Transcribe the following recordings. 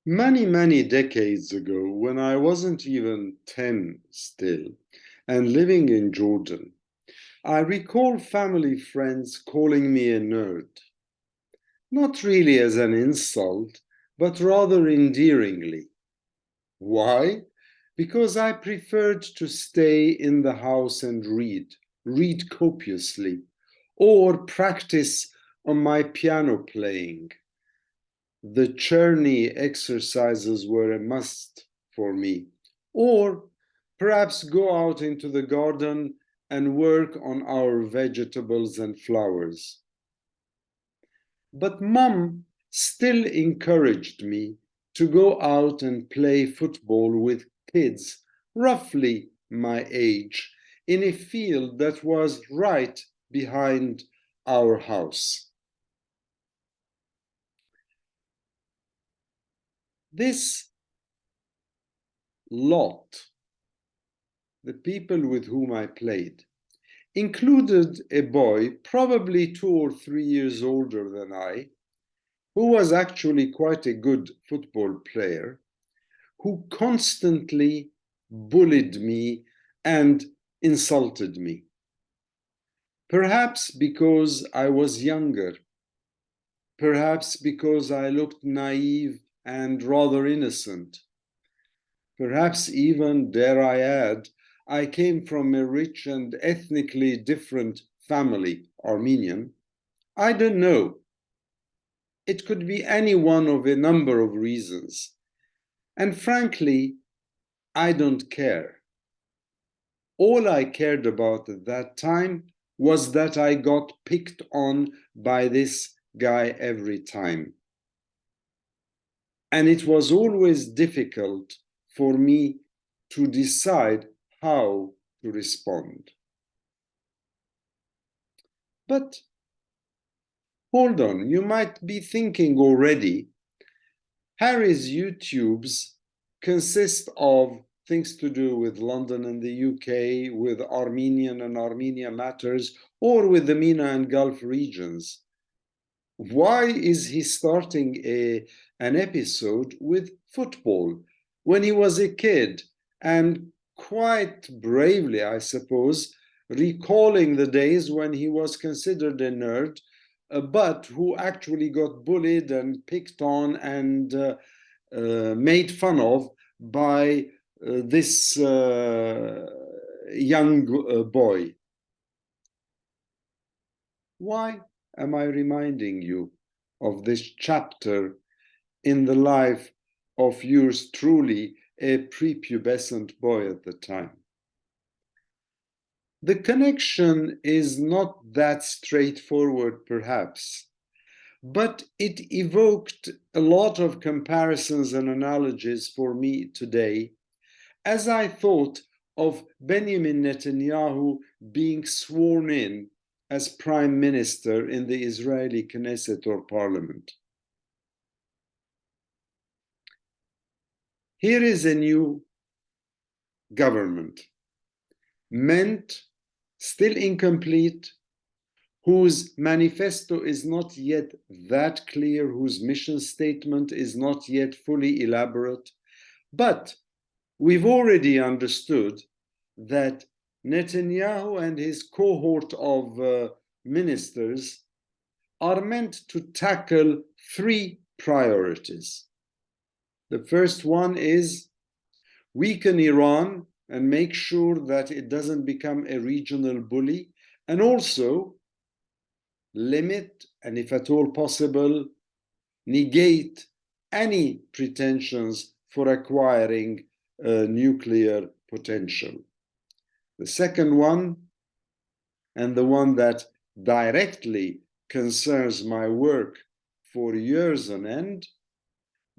Many, many decades ago, when I wasn't even 10 still, and living in Jordan, I recall family friends calling me a nerd. Not really as an insult, but rather endearingly. Why? Because I preferred to stay in the house and read copiously, or practice on my piano playing. The Czerny exercises were a must for me. Or perhaps go out into the garden and work on our vegetables and flowers. But Mum still encouraged me to go out and play football with kids roughly my age in a field that was right behind our house. This lot, the people with whom I played, included a boy, probably 2 or 3 years older than I, who was actually quite a good football player, who constantly bullied me and insulted me. Perhaps because I was younger, perhaps because I looked naive and rather innocent, perhaps even, dare I add, I came from a rich and ethnically different family, Armenian. I don't know. It could be any one of a number of reasons. And frankly, I don't care. All I cared about at that time was that I got picked on by this guy every time. And it was always difficult for me to decide how to respond. But hold on, you might be thinking already, Harry's YouTubes consist of things to do with London and the UK, with Armenian and Armenia matters, or with the MENA and Gulf regions. Why is he starting an episode with football when he was a kid and quite bravely, I suppose, recalling the days when he was considered a nerd, but who actually got bullied and picked on and made fun of by this young boy? Why am I reminding you of this chapter in the life of yours truly, a prepubescent boy at the time? The connection is not that straightforward, perhaps, but it evoked a lot of comparisons and analogies for me today as I thought of Benjamin Netanyahu being sworn in as prime minister in the Israeli Knesset or parliament. Here is a new government, meant, still incomplete, whose manifesto is not yet that clear, whose mission statement is not yet fully elaborate, but we've already understood that Netanyahu and his cohort of ministers are meant to tackle three priorities. The first one is weaken Iran and make sure that it doesn't become a regional bully, and also limit, and if at all possible, negate any pretensions for acquiring nuclear potential. The second one, and the one that directly concerns my work for years on end,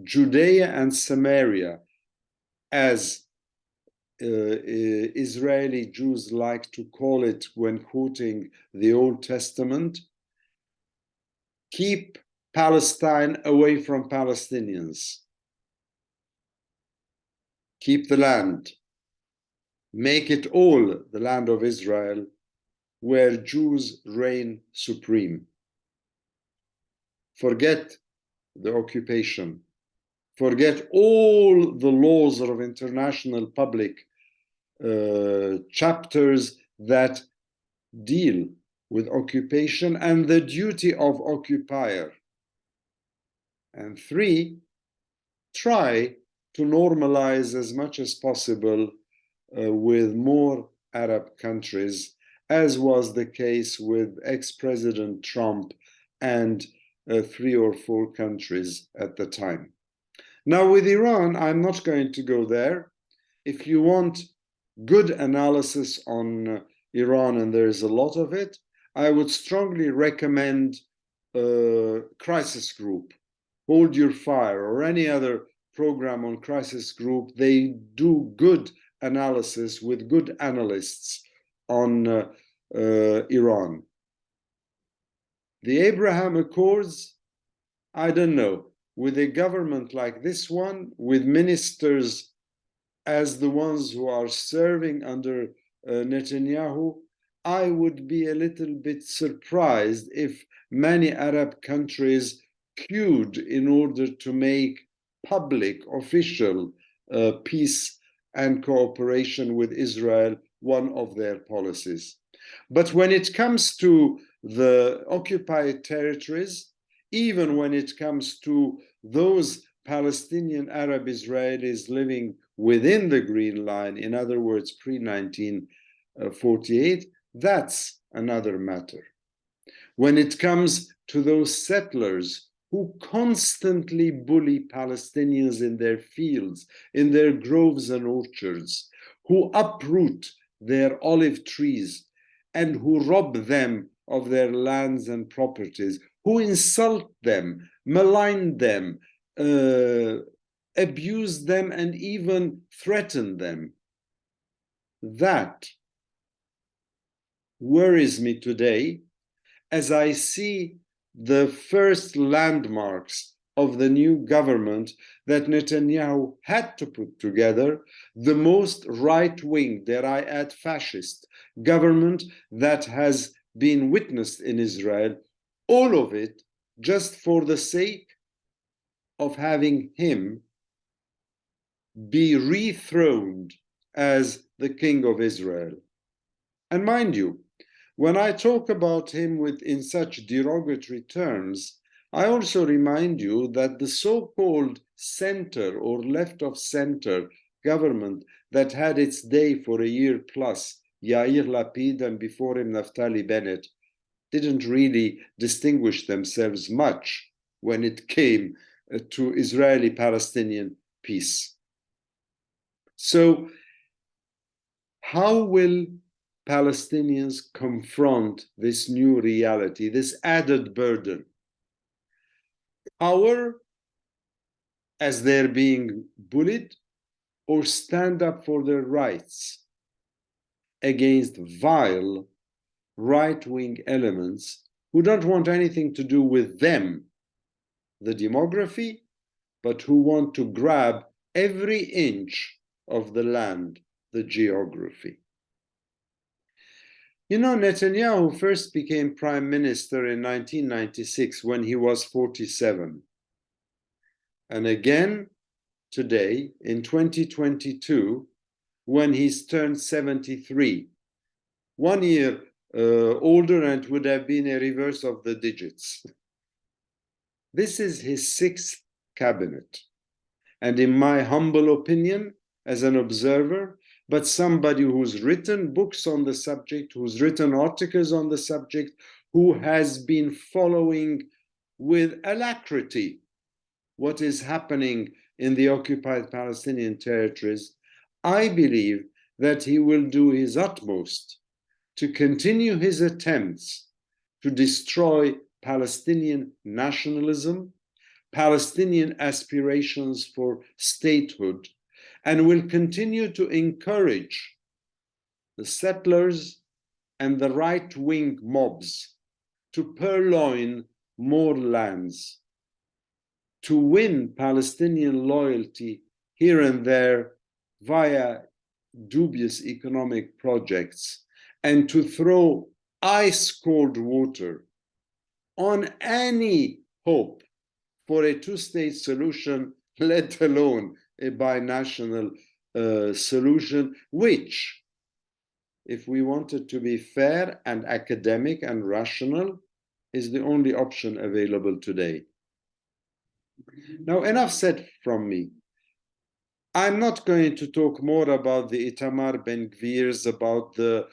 Judea and Samaria, as Israeli Jews like to call it when quoting the Old Testament, keep Palestine away from Palestinians. Keep the land. Make it all the land of Israel, where Jews reign supreme. Forget the occupation. forget all the laws of international public chapters that deal with occupation and the duty of occupier. And three, try to normalize as much as possible with more Arab countries, as was the case with ex-President Trump and 3 or 4 countries at the time. Now, with Iran, I'm not going to go there. If you want good analysis on Iran, and there's a lot of it, I would strongly recommend Crisis Group, Hold Your Fire, or any other program on Crisis Group. They do good analysis with good analysts on Iran. The Abraham Accords, I don't know. With a government like this one, with ministers as the ones who are serving under Netanyahu, I would be a little bit surprised if many Arab countries queued in order to make public, official peace and cooperation with Israel one of their policies. But when it comes to the occupied territories, even when it comes to those Palestinian Arab Israelis living within the Green Line, in other words, pre-1948, that's another matter. When it comes to those settlers who constantly bully Palestinians in their fields, in their groves and orchards, who uproot their olive trees, and who rob them of their lands and properties, who insult them, malign them, abuse them, and even threaten them. That worries me today as I see the first landmarks of the new government that Netanyahu had to put together, the most right-wing, dare I add fascist, government that has been witnessed in Israel, all of it just for the sake of having him be rethroned as the king of Israel. And mind you, when I talk about him in such derogatory terms, I also remind you that the so-called center or left of center government that had its day for a year plus, Yair Lapid and before him Naftali Bennett, didn't really distinguish themselves much when it came to Israeli-Palestinian peace. So how will Palestinians confront this new reality, this added burden? Power as they're being bullied, or stand up for their rights against vile right-wing elements who don't want anything to do with them, the demography, but who want to grab every inch of the land, the geography. You know, Netanyahu first became prime minister in 1996 when he was 47. And again, today, in 2022, when he's turned 73. 1 year older, and would have been a reverse of the digits. This is his 6th cabinet. And in my humble opinion, as an observer, but somebody who's written books on the subject, who's written articles on the subject, who has been following with alacrity what is happening in the occupied Palestinian territories, I believe that he will do his utmost to continue his attempts to destroy Palestinian nationalism, Palestinian aspirations for statehood, and will continue to encourage the settlers and the right-wing mobs to purloin more lands, to win Palestinian loyalty here and there via dubious economic projects, and to throw ice-cold water on any hope for a two-state solution let alone a binational solution, which, if we want it to be fair and academic and rational, is the only option available today. Now, enough said from me. I'm not going to talk more about the Itamar Ben-Gvirs, about the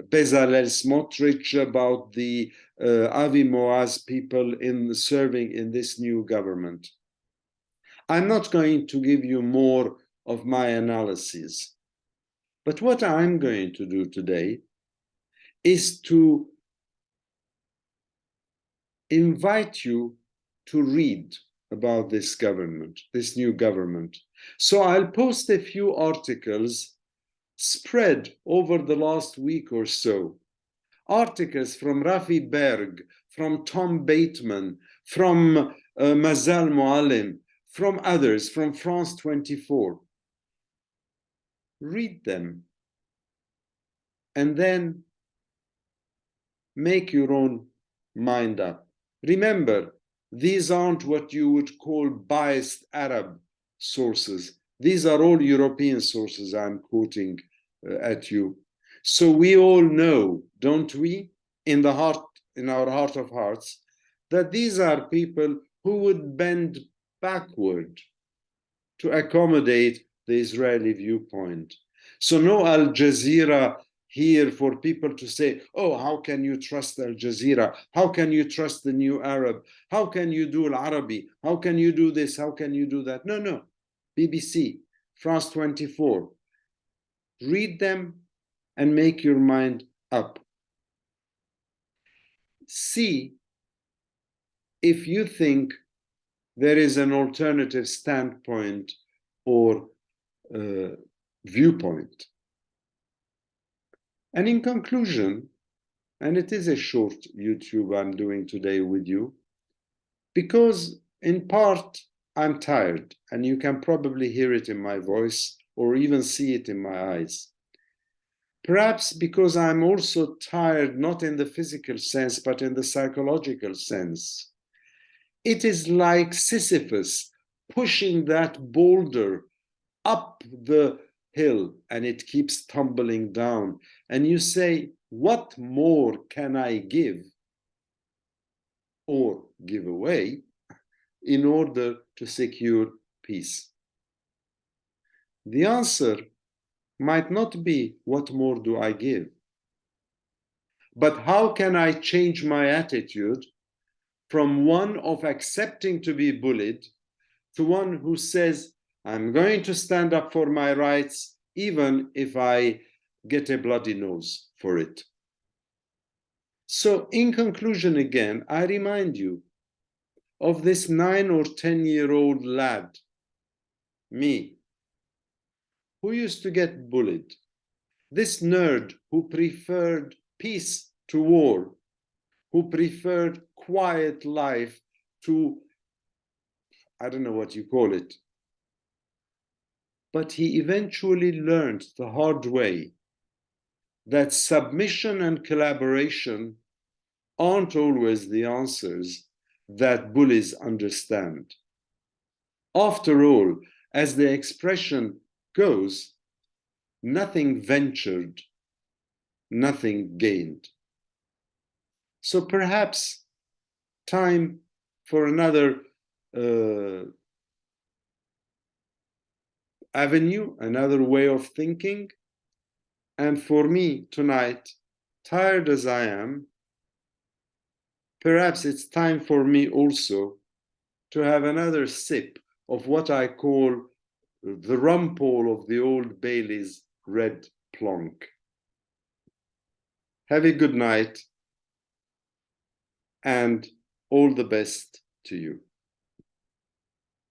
Bezalel Smotrich, about the Avi Moaz people serving in this new government. I'm not going to give you more of my analysis. But what I'm going to do today is to invite you to read about this government, this new government. So I'll post a few articles spread over the last week or so. Articles from Rafi Berg, from Tom Bateman, from Mazal Moalem, from others, from France 24. Read them and then make your own mind up. Remember, these aren't what you would call biased Arab sources. These are all European sources I'm quoting at you. So we all know, don't we, in our heart of hearts, that these are people who would bend backward to accommodate the Israeli viewpoint. So no Al Jazeera here for people to say, oh, how can you trust Al Jazeera? How can you trust the New Arab? How can you do Al Arabi? How can you do this? How can you do that? No, no. BBC, France 24. Read them and make your mind up. See if you think there is an alternative standpoint or viewpoint. And in conclusion, and it is a short YouTube I'm doing today with you, because in part I'm tired, and you can probably hear it in my voice or even see it in my eyes. Perhaps because I'm also tired, not in the physical sense, but in the psychological sense. It is like Sisyphus pushing that boulder up the hill and it keeps tumbling down. And you say, what more can I give or give away in order to secure peace? The answer might not be what more do I give, but how can I change my attitude from one of accepting to be bullied to one who says, I'm going to stand up for my rights, even if I get a bloody nose for it. So in conclusion, again, I remind you of this 9 or 10-year-old lad, me, who used to get bullied. This nerd who preferred peace to war, who preferred quiet life to, I don't know what you call it. But he eventually learned the hard way that submission and collaboration aren't always the answers that bullies understand. After all, as the expression goes, nothing ventured, nothing gained. So perhaps time for another avenue, another way of thinking. And for me tonight, tired as I am, perhaps it's time for me also to have another sip of what I call the rumpole of the Old Bailey's red plonk. Have a good night and all the best to you.